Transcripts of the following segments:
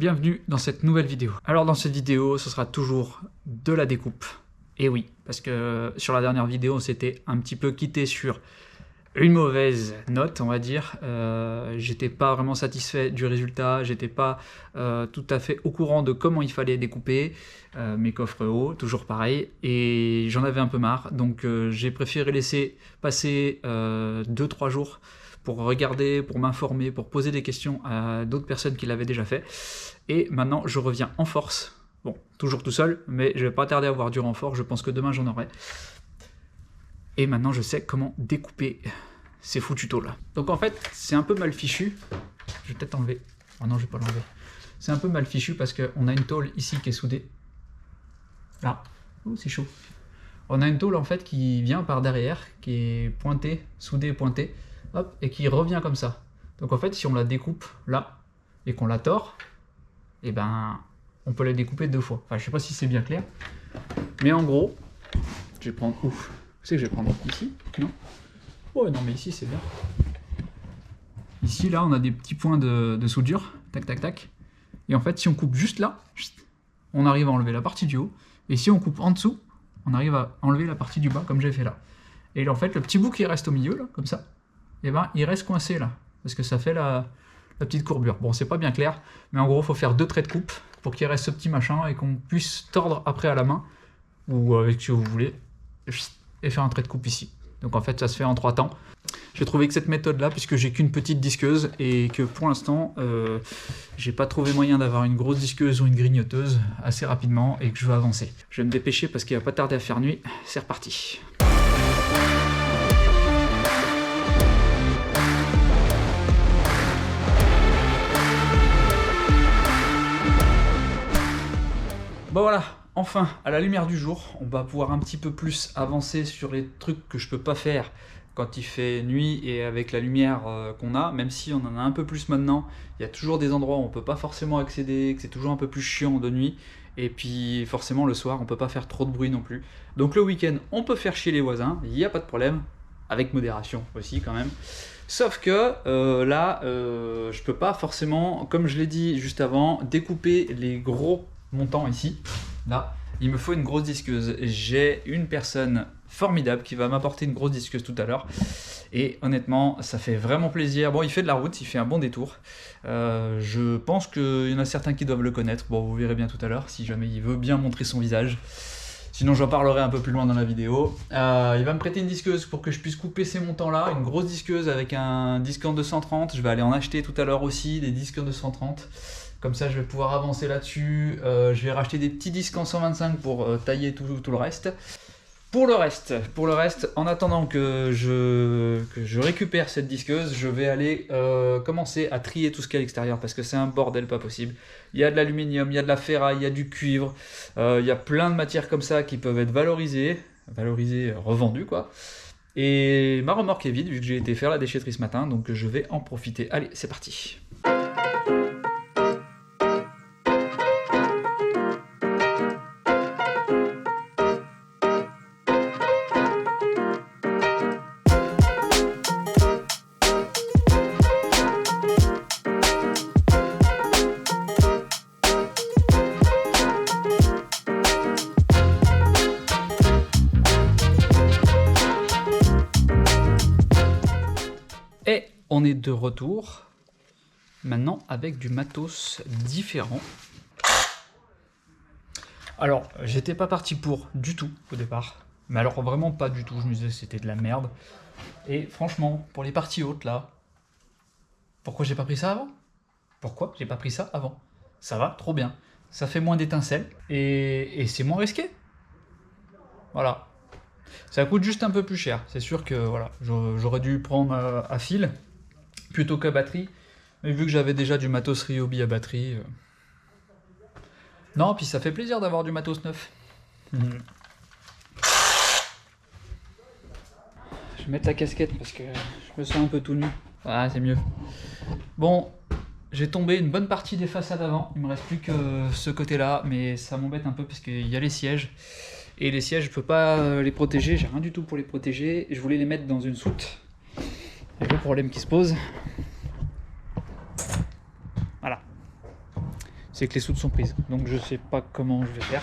bienvenue dans cette nouvelle vidéo. Alors dans cette vidéo, ce sera toujours de la découpe. Et oui, parce que sur la dernière vidéo, on s'était un petit peu quitté sur une mauvaise note, on va dire. J'étais pas vraiment satisfait du résultat, j'étais pas tout à fait au courant de comment il fallait découper mes coffres hauts, toujours pareil, et j'en avais un peu marre, donc j'ai préféré laisser passer 2-3 jours pour regarder, pour m'informer, pour poser des questions à d'autres personnes qui l'avaient déjà fait. Et maintenant, je reviens en force. Bon, toujours tout seul, mais je vais pas tarder à avoir du renfort, je pense que demain j'en aurai. Et maintenant, je sais comment découper ces fous tutos là. Donc en fait, c'est un peu mal fichu. Je vais peut-être enlever. Oh non, je vais pas l'enlever. C'est un peu mal fichu parce qu'on a une tôle ici qui est soudée. Là. Oh, c'est chaud. On a une tôle en fait qui vient par derrière, qui est pointée, soudée et pointée. Hop, et qui revient comme ça. Donc en fait, si on la découpe là et qu'on la tord, et ben on peut la découper deux fois. Enfin, je sais pas si c'est bien clair, mais en gros, je vais prendre ouf. Vous savez que je vais prendre ici, non? Ouais, non, mais ici c'est bien. Ici, là, on a des petits points de soudure, tac, tac, tac. Et en fait, si on coupe juste là, on arrive à enlever la partie du haut. Et si on coupe en dessous, on arrive à enlever la partie du bas, comme j'ai fait là. Et en fait, le petit bout qui reste au milieu, là, comme ça, et ben il reste coincé là, parce que ça fait la petite courbure. Bon, c'est pas bien clair, mais en gros, il faut faire 2 traits de coupe pour qu'il reste ce petit machin et qu'on puisse tordre après à la main, ou avec ce que vous voulez, et faire un trait de coupe ici. Donc en fait, ça se fait en 3 temps. J'ai trouvé que cette méthode-là, puisque j'ai qu'une petite disqueuse, et que pour l'instant, j'ai pas trouvé moyen d'avoir une grosse disqueuse ou une grignoteuse assez rapidement, et que je veux avancer. Je vais me dépêcher parce qu'il va pas tarder à faire nuit. C'est reparti. Bon voilà, enfin, à la lumière du jour, on va pouvoir un petit peu plus avancer sur les trucs que je peux pas faire quand il fait nuit et avec la lumière qu'on a, même si on en a un peu plus maintenant. Il y a toujours des endroits où on peut pas forcément accéder, que c'est toujours un peu plus chiant de nuit, et puis forcément le soir on peut pas faire trop de bruit non plus. Donc le week-end on peut faire chier les voisins, il n'y a pas de problème, avec modération aussi quand même. Sauf que là, je peux pas forcément, comme je l'ai dit juste avant, découper les gros montant ici, là, il me faut une grosse disqueuse. J'ai une personne formidable qui va m'apporter une grosse disqueuse tout à l'heure, et honnêtement ça fait vraiment plaisir. Bon, il fait de la route, il fait un bon détour, je pense qu'il y en a certains qui doivent le connaître. Bon, vous verrez bien tout à l'heure si jamais il veut bien montrer son visage, sinon j'en parlerai un peu plus loin dans la vidéo. Il va me prêter une disqueuse pour que je puisse couper ces montants là, une grosse disqueuse avec un disque en 230. Je vais aller en acheter tout à l'heure aussi, des disques en 230. Comme ça, je vais pouvoir avancer là-dessus. Je vais racheter des petits disques en 125 pour tailler tout le reste. Pour le reste, en attendant que je récupère cette disqueuse, je vais aller commencer à trier tout ce qu'il y a à l'extérieur, parce que c'est un bordel pas possible. Il y a de l'aluminium, il y a de la ferraille, il y a du cuivre, il y a plein de matières comme ça qui peuvent être valorisées, revendues quoi. Et ma remorque est vide vu que j'ai été faire la déchetterie ce matin, donc je vais en profiter. Allez, c'est parti. Et on est de retour, maintenant avec du matos différent. Alors, j'étais pas parti pour du tout au départ, mais alors vraiment pas du tout, je me disais c'était de la merde. Et franchement, pour les parties hautes là, pourquoi j'ai pas pris ça avant? Pourquoi j'ai pas pris ça avant? Ça va trop bien, ça fait moins d'étincelles et c'est moins risqué. Voilà. Ça coûte juste un peu plus cher, c'est sûr que voilà, j'aurais dû prendre à fil plutôt qu'à batterie, mais vu que j'avais déjà du matos Ryobi à batterie... Non, puis ça fait plaisir d'avoir du matos neuf. Je vais mettre la casquette parce que je me sens un peu tout nu. Ah, c'est mieux. Bon, j'ai tombé une bonne partie des façades avant, il me reste plus que ce côté-là, mais ça m'embête un peu parce qu'il y a les sièges. Et les sièges, je peux pas les protéger, j'ai rien du tout pour les protéger. Je voulais les mettre dans une soute. Il y a le problème qui se pose. Voilà. c'est que les soutes sont prises. Donc je sais pas comment je vais faire.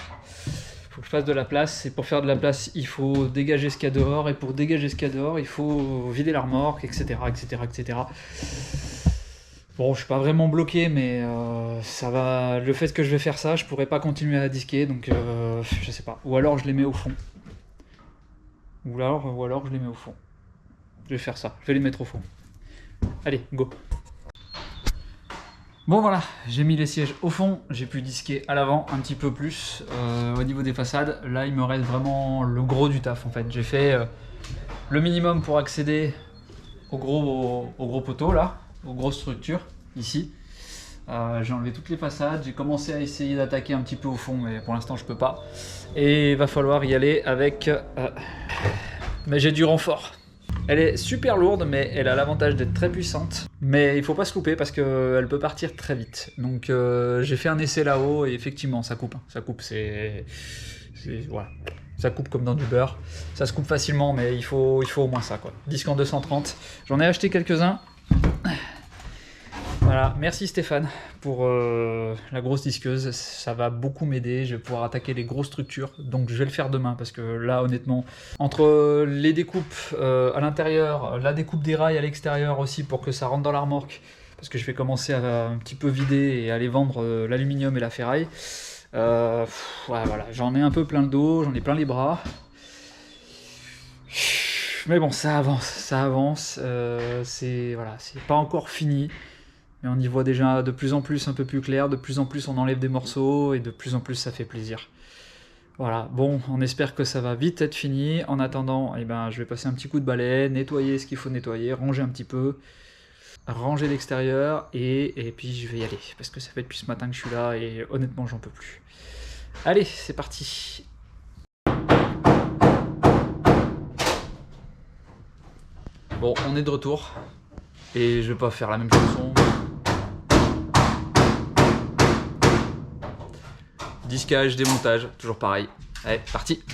Faut que je fasse de la place, et pour faire de la place, il faut dégager ce qu'il y a dehors, et pour dégager ce qu'il y a dehors, il faut vider la remorque, etc., etc., etc. Bon, je suis pas vraiment bloqué, mais ça va. Le fait que je vais faire ça, je pourrais pas continuer à disquer, donc je sais pas. Ou alors je les mets au fond. Ou alors je les mets au fond. Je vais faire ça, je vais les mettre au fond. Allez, go. Bon voilà, j'ai mis les sièges au fond, j'ai pu disquer à l'avant un petit peu plus au niveau des façades. Là, il me reste vraiment le gros du taf en fait. J'ai fait le minimum pour accéder au gros poteau là, aux grosses structures ici. J'ai enlevé toutes les façades, j'ai commencé à essayer d'attaquer un petit peu au fond, mais pour l'instant je peux pas. Et il va falloir y aller avec... mais j'ai du renfort. Elle est super lourde, mais elle a l'avantage d'être très puissante. Mais il faut pas se louper parce qu'elle peut partir très vite. Donc j'ai fait un essai là-haut et effectivement ça coupe. Ça coupe, voilà. Ça coupe comme dans du beurre. Ça se coupe facilement, mais il faut au moins ça, quoi. Disque en 230. J'en ai acheté quelques-uns. Voilà, merci Stéphane pour la grosse disqueuse, ça va beaucoup m'aider, je vais pouvoir attaquer les grosses structures, donc je vais le faire demain parce que là honnêtement, entre les découpes à l'intérieur, la découpe des rails à l'extérieur aussi pour que ça rentre dans la remorque, parce que je vais commencer à un petit peu vider et aller vendre l'aluminium et la ferraille, ouais, voilà, j'en ai un peu plein le dos, j'en ai plein les bras. Mais bon, ça avance, c'est voilà, c'est pas encore fini. Mais on y voit déjà de plus en plus un peu plus clair, de plus en plus on enlève des morceaux, et de plus en plus ça fait plaisir. Voilà, bon, on espère que ça va vite être fini. En attendant, eh ben, je vais passer un petit coup de balai, nettoyer ce qu'il faut nettoyer, ranger un petit peu, ranger l'extérieur, et puis je vais y aller. Parce que ça fait depuis ce matin que je suis là, et honnêtement j'en peux plus. Allez, c'est parti. Bon, on est de retour, et je vais pas faire la même chanson. Disquage, démontage, toujours pareil. Allez, parti.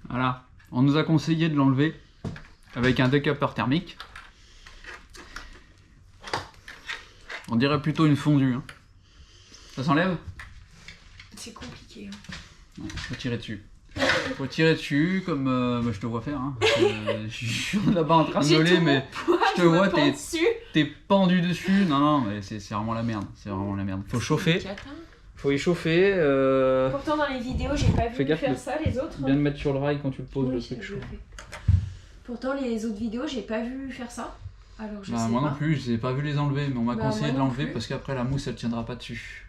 Voilà, on nous a conseillé de l'enlever avec un décapper thermique. On dirait plutôt une fondue. Hein. Ça s'enlève? C'est compliqué. Hein. Ouais, faut tirer dessus. Faut tirer dessus comme je te vois faire. Hein. Je suis là-bas en train de gueuler, mais je te vois, t'es pendu dessus. Non, non, mais c'est vraiment la merde. C'est vraiment la merde. Faut chauffer. Faut y chauffer. Pourtant dans les vidéos j'ai pas vu faire ça, les autres. Bien de mettre sur le rail quand tu le poses. Oui, je le fais. Pourtant les autres vidéos j'ai pas vu faire ça. Alors je sais moi pas. non plus, j'ai pas vu les enlever, mais on m'a conseillé de l'enlever parce qu'après la mousse elle tiendra pas dessus.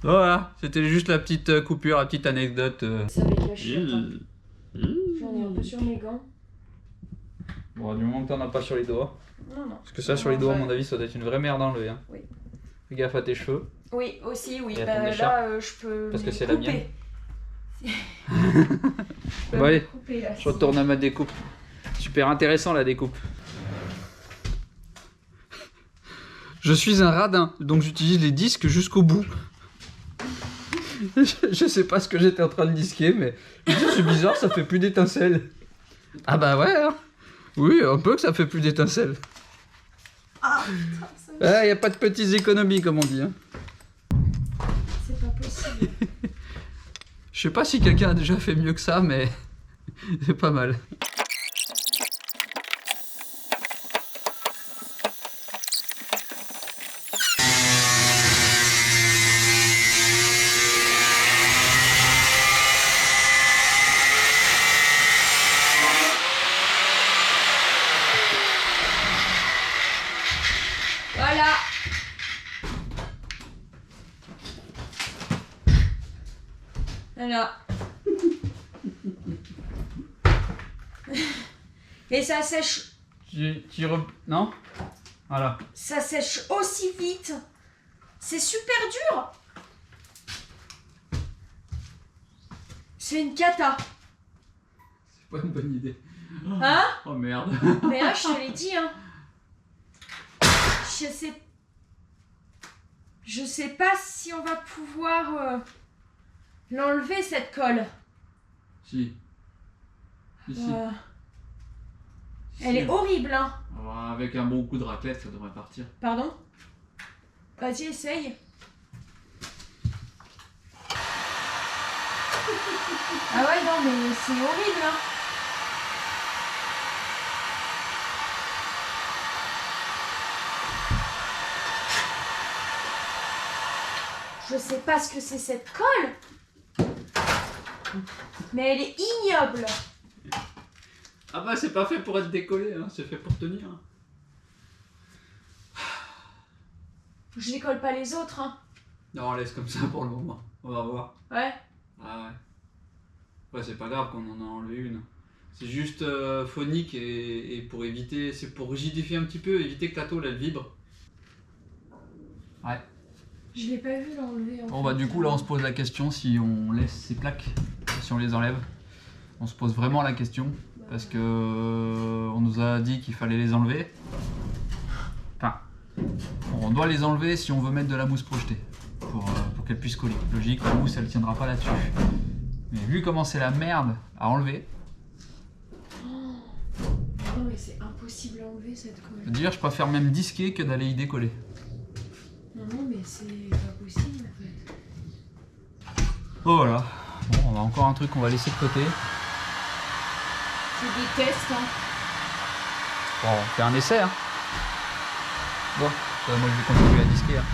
Voilà, c'était juste la petite coupure, la petite anecdote. Ça va être la chiotte. J'en ai un peu sur mes gants. Bon, du moment que t'en as pas sur les doigts. Non, non. Parce que ça sur les doigts à mon avis ça doit être une vraie merde à enlever. Hein. Oui. Fais gaffe à tes cheveux. Oui, aussi, oui. Et à Bah, ton là, je peux. Parce que c'est couper. la mienne. Je peux Bon, allez, couper, là, je retourne à ma découpe. Super intéressant la découpe. Je suis un radin, donc j'utilise les disques jusqu'au bout. Je sais pas ce que j'étais en train de disquer, mais c'est bizarre, ça fait plus d'étincelles. Ah bah ouais, hein. Oui, un peu que ça fait plus d'étincelles. Ah, putain, ça... Ah, y a pas de petites économies comme on dit. Hein. C'est pas possible. Je sais pas si quelqu'un a déjà fait mieux que ça, mais c'est pas mal. Voilà. Voilà. Et ça sèche. Non? Voilà. Ça sèche aussi vite. C'est super dur. C'est une cata. C'est pas une bonne idée. Hein? Oh merde. Mais là, je te l'ai dit, hein. Je sais pas si on va pouvoir l'enlever, cette colle. Si. Ici. Elle est horrible, hein. Avec un bon coup de raclette, ça devrait partir. Pardon? Vas-y, essaye. Ah ouais, non, mais c'est horrible, hein. Je sais pas ce que c'est cette colle. Mais elle est ignoble. Ah bah c'est pas fait pour être décollé, hein. C'est fait pour tenir. Je décolle pas les autres, hein. Non, on laisse comme ça pour le moment. On va voir. Ouais. Ah ouais. Ouais, c'est pas grave qu'on en a enlevé une. C'est juste phonique et pour éviter, c'est pour rigidifier un petit peu, éviter que la tôle elle vibre. Ouais. Je l'ai pas vu l'enlever. Bon bah du coup là on se pose la question si on laisse ces plaques, si on les enlève. On se pose vraiment la question parce que on nous a dit qu'il fallait les enlever. Enfin, on doit les enlever si on veut mettre de la mousse projetée pour qu'elle puisse coller. Logique, la mousse elle tiendra pas là-dessus. Mais vu comment c'est la merde à enlever. Non mais c'est impossible à enlever cette colle. D'ailleurs je préfère même disquer que d'aller y décoller. Non mais c'est pas possible en fait. Oh voilà. Bon, on a encore un truc qu'on va laisser de côté. C'est des tests, hein. Bon, on fait un essai, hein. Bon, moi je vais continuer à disquer. Hein.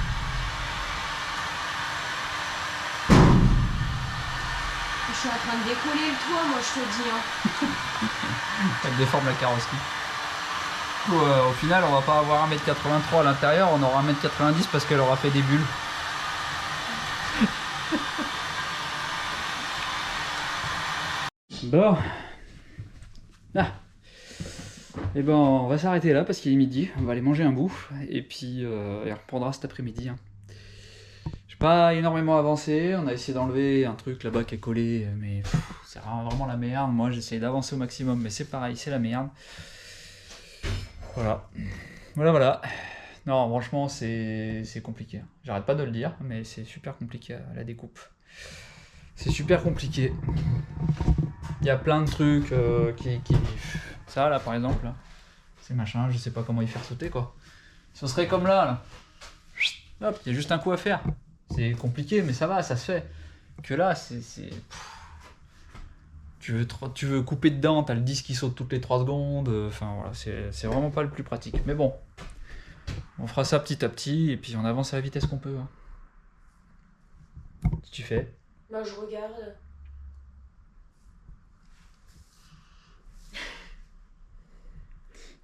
Je suis en train de décoller le toit, moi je te dis, hein. Elle déforme la carrosserie. Au final, on va pas avoir 1m83 à l'intérieur, on aura 1m90 parce qu'elle aura fait des bulles. Bon. Ah. Et ben, on va s'arrêter là parce qu'il est midi. On va aller manger un bout et puis on reprendra cet après-midi. Hein. J'ai pas énormément avancé. On a essayé d'enlever un truc là-bas qui est collé, mais c'est vraiment la merde. Moi, j'essaie d'avancer au maximum, mais c'est pareil, c'est la merde. Voilà. Voilà. Non, franchement, c'est compliqué. J'arrête pas de le dire, mais c'est super compliqué à la découpe. C'est super compliqué. Il y a plein de trucs qui... Ça, là, par exemple, là, c'est machin, je sais pas comment y faire sauter, quoi. Ce serait comme là. Hop, il y a juste un coup à faire. C'est compliqué, mais ça va, ça se fait. Que là, c'est... Tu veux couper dedans, t'as le disque qui saute toutes les 3 secondes. Enfin, voilà, c'est vraiment pas le plus pratique. Mais bon, on fera ça petit à petit, et puis on avance à la vitesse qu'on peut. Hein. Qu'est-ce que tu fais? Moi, je regarde.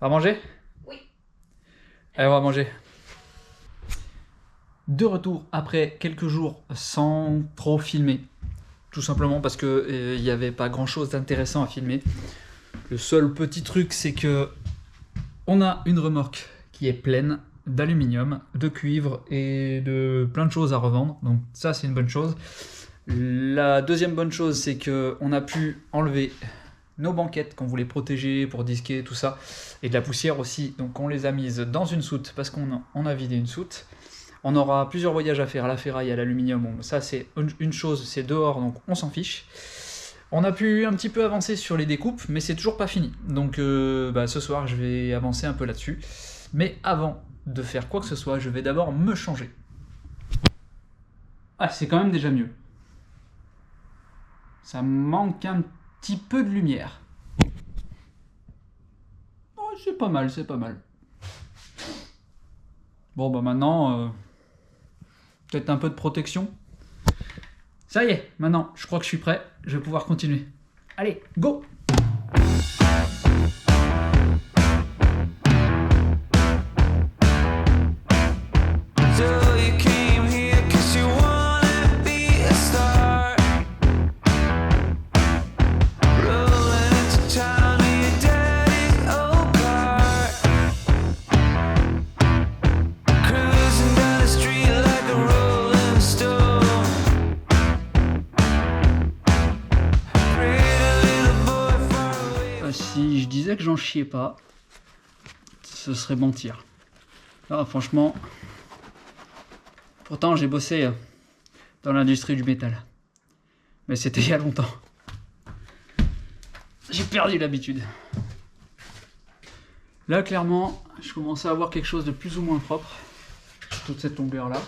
On va manger? Oui. Allez, on va manger. De retour après quelques jours sans trop filmer. Tout simplement parce que il n'y avait pas grand chose d'intéressant à filmer. Le seul petit truc, c'est que on a une remorque qui est pleine d'aluminium, de cuivre et de plein de choses à revendre. Donc ça, c'est une bonne chose. La deuxième bonne chose, c'est qu'on a pu enlever nos banquettes qu'on voulait protéger pour disquer, tout ça, et de la poussière aussi. Donc on les a mises dans une soute parce qu'on a vidé une soute. On aura plusieurs voyages à faire à la ferraille, à l'aluminium. Bon, ça, c'est une chose, c'est dehors, donc on s'en fiche. On a pu un petit peu avancer sur les découpes, mais c'est toujours pas fini. Donc ce soir, je vais avancer un peu là-dessus. Mais avant de faire quoi que ce soit, je vais d'abord me changer. Ah, c'est quand même déjà mieux. Ça manque un petit peu de lumière. Oh, c'est pas mal, c'est pas mal. Bon, bah maintenant, peut-être un peu de protection. Ça y est, maintenant, je crois que je suis prêt. Je vais pouvoir continuer. Allez, go! disais que j'en chiais pas, ce serait mentir. Ah, franchement, pourtant j'ai bossé dans l'industrie du métal. Mais c'était il y a longtemps. J'ai perdu l'habitude. Là, clairement, je commence à avoir quelque chose de plus ou moins propre. Toute cette longueur-là.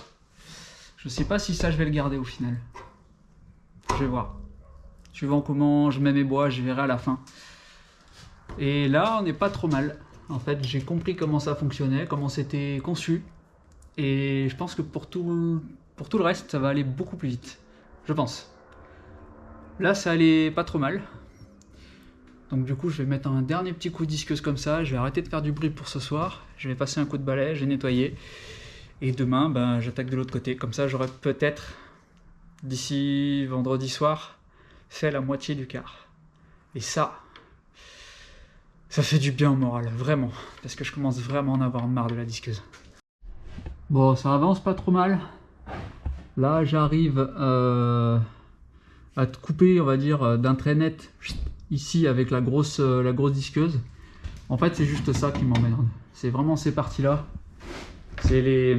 Je sais pas si ça, je vais le garder au final. Je vais voir. Suivant comment je mets mes bois, je verrai à la fin. Et là, on n'est pas trop mal. En fait, j'ai compris comment ça fonctionnait, comment c'était conçu. Et je pense que pour tout le reste, ça va aller beaucoup plus vite. Je pense. Là, ça allait pas trop mal. Donc du coup, je vais mettre un dernier petit coup de disqueuse comme ça. Je vais arrêter de faire du bruit pour ce soir. Je vais passer un coup de balai, je vais nettoyer. Et demain, ben, j'attaque de l'autre côté. Comme ça, j'aurai peut-être, d'ici vendredi soir, fait la moitié du quart. Et ça fait du bien au moral, vraiment. Parce que je commence vraiment à en avoir marre de la disqueuse. Bon, ça avance pas trop mal. Là, j'arrive à te couper, on va dire, d'un trait net ici avec la grosse disqueuse. En fait, c'est juste ça qui m'emmerde. C'est vraiment ces parties-là. C'est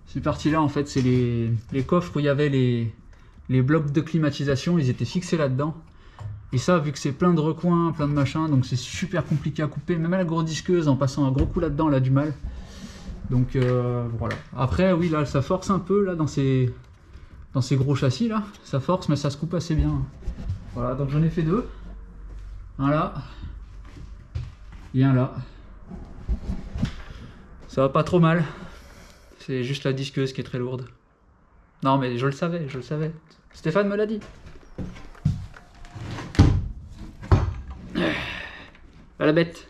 ces parties-là, en fait, c'est les coffres où il y avait les blocs de climatisation. Ils étaient fixés là-dedans. Et ça, vu que c'est plein de recoins, plein de machins, donc c'est super compliqué à couper. Même à la grosse disqueuse, en passant un gros coup là-dedans, elle a du mal. Donc voilà. Après, oui, là, ça force un peu là dans ces gros châssis là. Ça force, mais ça se coupe assez bien. Voilà, donc j'en ai fait deux. Un là. Et un là. Ça va pas trop mal. C'est juste la disqueuse qui est très lourde. Non, mais je le savais. Stéphane me l'a dit. Bah, la bête.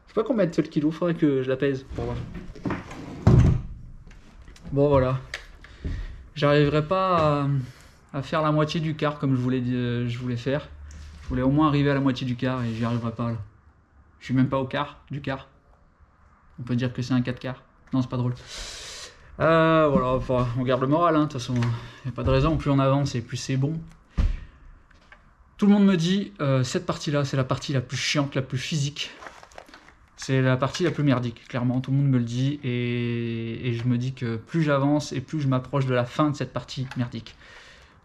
Je sais pas combien de kilo, faudrait que je la pèse pour voir. Bon voilà. J'arriverai pas à faire la moitié du quart comme je voulais faire. Je voulais au moins arriver à la moitié du quart et j'y arriverai pas là. Je suis même pas au quart du quart. On peut dire que c'est un 4 quarts. Non, c'est pas drôle. Voilà, enfin, on garde le moral, de toute façon. Il n'y a pas de raison, plus on avance et plus c'est bon. Tout le monde me dit, cette partie-là, c'est la partie la plus chiante, la plus physique. C'est la partie la plus merdique, clairement, tout le monde me le dit. Et je me dis que plus j'avance et plus je m'approche de la fin de cette partie merdique.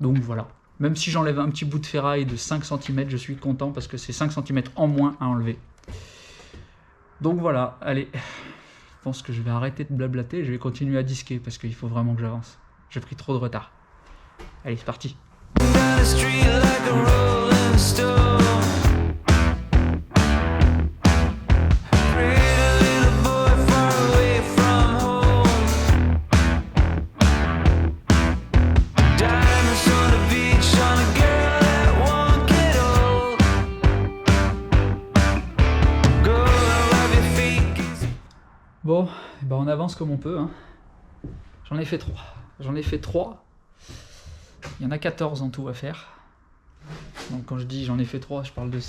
Donc voilà. Même si j'enlève un petit bout de ferraille de 5 cm, je suis content parce que c'est 5 cm en moins à enlever. Donc voilà, allez. Je pense que je vais arrêter de blablater, je vais continuer à disquer parce qu'il faut vraiment que j'avance. J'ai pris trop de retard. Allez, c'est parti. Bon, ben on avance comme on peut. Hein. J'en ai fait 3. Il y en a 14 en tout à faire. Donc quand je dis j'en ai fait 3, je parle de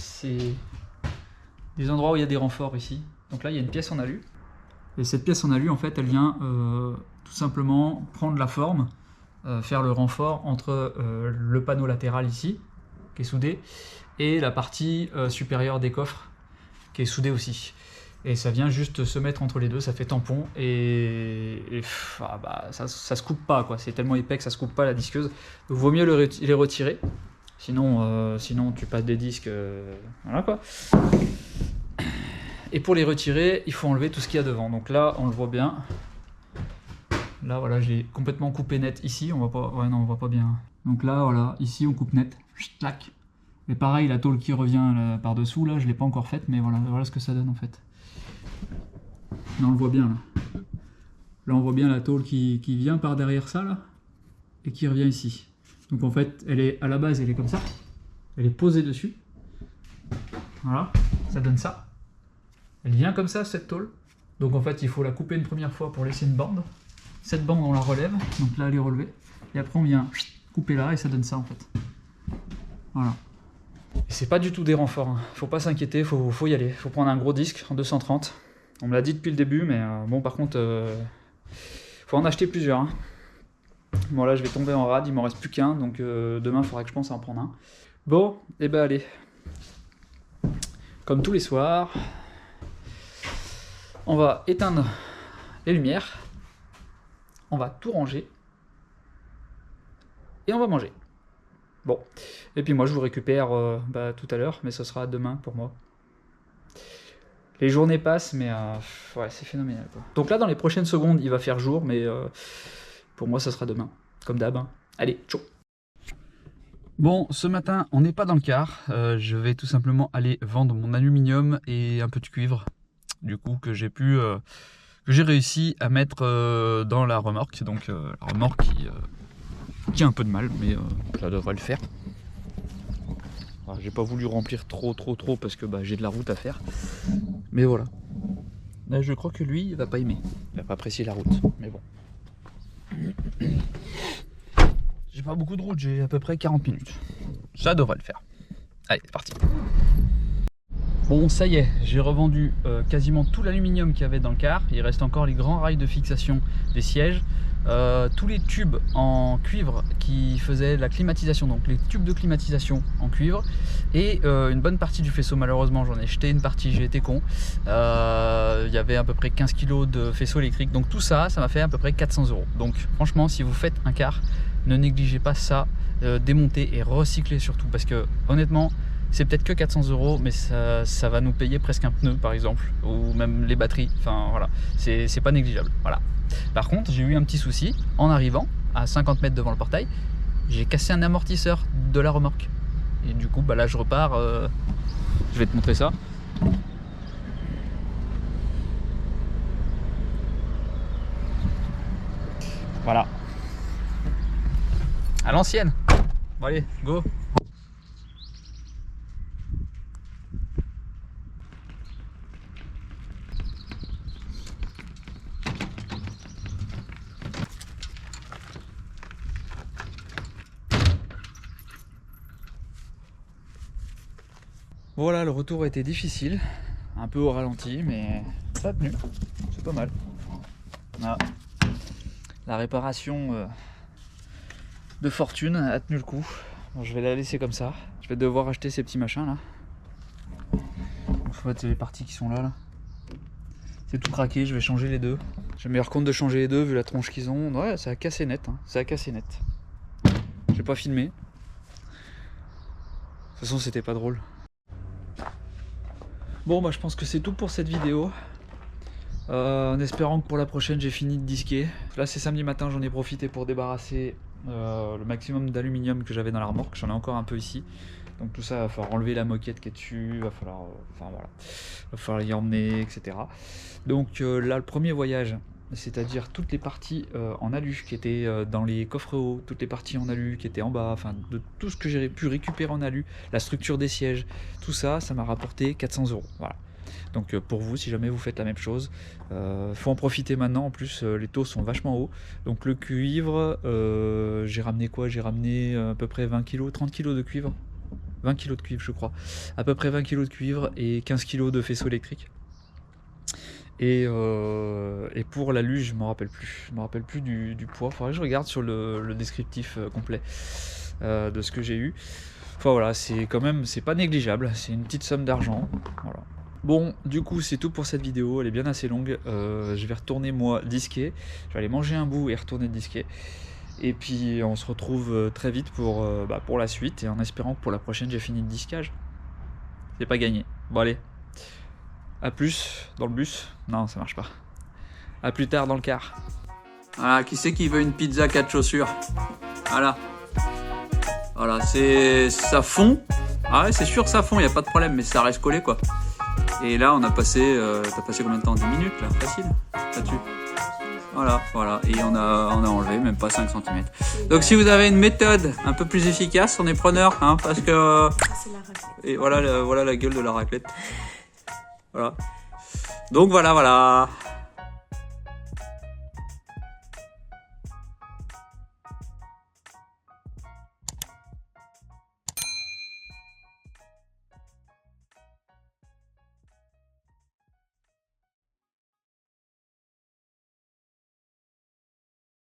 des endroits où il y a des renforts ici. Donc là, il y a une pièce en alu. Et cette pièce en alu, en fait, elle vient tout simplement prendre la forme, faire le renfort entre le panneau latéral ici, qui est soudé, et la partie supérieure des coffres, qui est soudée aussi. Et ça vient juste se mettre entre les deux, ça fait tampon, ça se coupe pas, quoi. C'est tellement épais que ça se coupe pas la disqueuse. Donc vaut mieux les retirer, sinon tu passes des disques, voilà quoi. Et pour les retirer, il faut enlever tout ce qu'il y a devant. Donc là, on le voit bien. Là, voilà, je l'ai complètement coupé net ici. On voit pas, ouais, non, on voit pas bien. Donc là, voilà, ici, on coupe net. Tac. Et pareil, la tôle qui revient par-dessous, là, je l'ai pas encore faite, mais voilà ce que ça donne en fait. Là, on le voit bien, là. Là, on voit bien la tôle qui vient par derrière ça, là, et qui revient ici. Donc en fait, à la base, elle est comme ça. Elle est posée dessus. Voilà, ça donne ça. Elle vient comme ça, cette tôle. Donc en fait, il faut la couper une première fois pour laisser une bande. Cette bande, on la relève. Donc là, elle est relevée. Et après, on vient couper là et ça donne ça, en fait. Voilà. Et c'est pas du tout des renforts. Hein. Faut pas s'inquiéter, faut y aller. Faut prendre un gros disque en 230. On me l'a dit depuis le début, mais bon, par contre, faut en acheter plusieurs. Hein. Bon, là, je vais tomber en rade. Il m'en reste plus qu'un. Donc demain, il faudra que je pense à en prendre un. Bon, et ben allez. Comme tous les soirs, on va éteindre les lumières, on va tout ranger et on va manger. Bon, et puis moi je vous récupère tout à l'heure, mais ce sera demain pour moi. Les journées passent, mais ouais, c'est phénoménal, quoi. Donc là, dans les prochaines secondes, il va faire jour, mais pour moi, ça sera demain, comme d'hab. Hein. Allez, ciao. Bon, ce matin, on n'est pas dans le car. Je vais tout simplement aller vendre mon aluminium et un peu de cuivre, du coup, que j'ai réussi à mettre dans la remorque. Donc, la remorque qui a un peu de mal, mais ça devrait le faire. J'ai pas voulu remplir trop parce que j'ai de la route à faire. Mais voilà. Là, je crois que lui, il va pas aimer. Il va pas apprécier la route. Mais bon. J'ai pas beaucoup de route, j'ai à peu près 40 minutes. Ça devrait le faire. Allez, c'est parti. Bon, ça y est, j'ai revendu quasiment tout l'aluminium qu'il y avait dans le car. Il reste encore les grands rails de fixation des sièges. Tous les tubes en cuivre qui faisaient la climatisation, donc les tubes de climatisation en cuivre, et une bonne partie du faisceau. Malheureusement j'en ai jeté une partie, j'ai été con. Il y avait à peu près 15 kg de faisceau électrique, donc tout ça, ça m'a fait à peu près 400 €. Donc franchement, si vous faites un car, ne négligez pas ça, démontez et recyclez surtout, parce que honnêtement c'est peut-être que 400 €, mais ça va nous payer presque un pneu par exemple, ou même les batteries, enfin voilà, c'est pas négligeable, voilà. Par contre, j'ai eu un petit souci en arrivant à 50 mètres devant le portail. J'ai cassé un amortisseur de la remorque. Et du coup, là, je repars. Je vais te montrer ça. Voilà. À l'ancienne. Bon, allez, go. Voilà, le retour a été difficile, un peu au ralenti, mais ça a tenu, c'est pas mal. Ah. La réparation de fortune a tenu le coup. Bon, je vais la laisser comme ça. Je vais devoir acheter ces petits machins là. En fait, c'est les parties qui sont là. C'est tout craqué, je vais changer les deux. J'ai meilleur compte de changer les deux vu la tronche qu'ils ont. Ouais, ça a cassé net, hein. Ça a cassé net. J'ai pas filmé. De toute façon, c'était pas drôle. Bon, je pense que c'est tout pour cette vidéo. En espérant que pour la prochaine j'ai fini de disquer. Là c'est samedi matin, j'en ai profité pour débarrasser le maximum d'aluminium que j'avais dans la remorque. J'en ai encore un peu ici. Donc tout ça, il va falloir enlever la moquette qui est dessus, il va falloir, va falloir y emmener, etc. Donc là le premier voyage, c'est-à-dire toutes les parties en alu qui étaient dans les coffres hauts, toutes les parties en alu qui étaient en bas, enfin de tout ce que j'ai pu récupérer en alu, la structure des sièges, tout ça, ça m'a rapporté 400 €. Voilà. Donc pour vous, si jamais vous faites la même chose, faut en profiter maintenant. En plus les taux sont vachement hauts. Donc le cuivre, j'ai ramené quoi? J'ai ramené à peu près 20 kg, 30 kg de cuivre. 20 kg de cuivre je crois. À peu près 20 kg de cuivre et 15 kg de faisceau électrique. Et pour l'alu, je me rappelle plus. Je me rappelle plus du poids. Faudrait que je regarde sur le descriptif complet de ce que j'ai eu. Enfin voilà, c'est quand même, c'est pas négligeable. C'est une petite somme d'argent. Voilà. Bon, du coup, c'est tout pour cette vidéo. Elle est bien assez longue. Je vais retourner moi disquer. Je vais aller manger un bout et retourner disquer. Et puis on se retrouve très vite pour la suite. Et en espérant que pour la prochaine, j'ai fini le disquage. C'est pas gagné. Bon allez. A plus dans le bus. Non, ça marche pas. A plus tard dans le car. Voilà, qui c'est qui veut une pizza 4 chaussures? Voilà. Voilà, ça fond. Ah ouais, c'est sûr ça fond, y a pas de problème, mais ça reste collé quoi. Et là, on a passé, t'as passé combien de temps? 10 minutes là, facile, là-dessus. Voilà, et on a enlevé même pas 5 cm. Donc si vous avez une méthode un peu plus efficace, on est preneur, hein, parce que... C'est la raclette. Et voilà la gueule de la raclette. Voilà. Donc voilà.